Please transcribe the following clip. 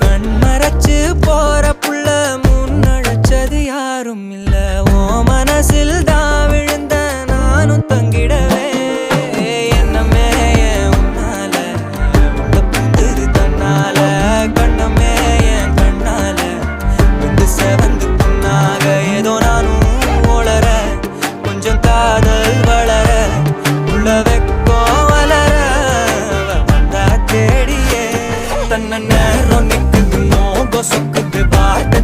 கண்மறைச்சு போற புள்ள முன்னழைச்சது யாரும் இல்ல. ஓ மனசில் தான் விழுந்த நானும் தங்கிடவே. என்னமே உன்னால உள்ள புந்துது தன்னால. கண்ணமே என் கண்ணால வந்து செவந்து புண்ணாக. ஏதோ நானும் ஒளர கொஞ்சம் காதல் வளர உள்ள வெக்கோ வளர வந்தா தேடியே. தன்ன நேரம் நிக்குது மோகம் சொக்குது பாட்டு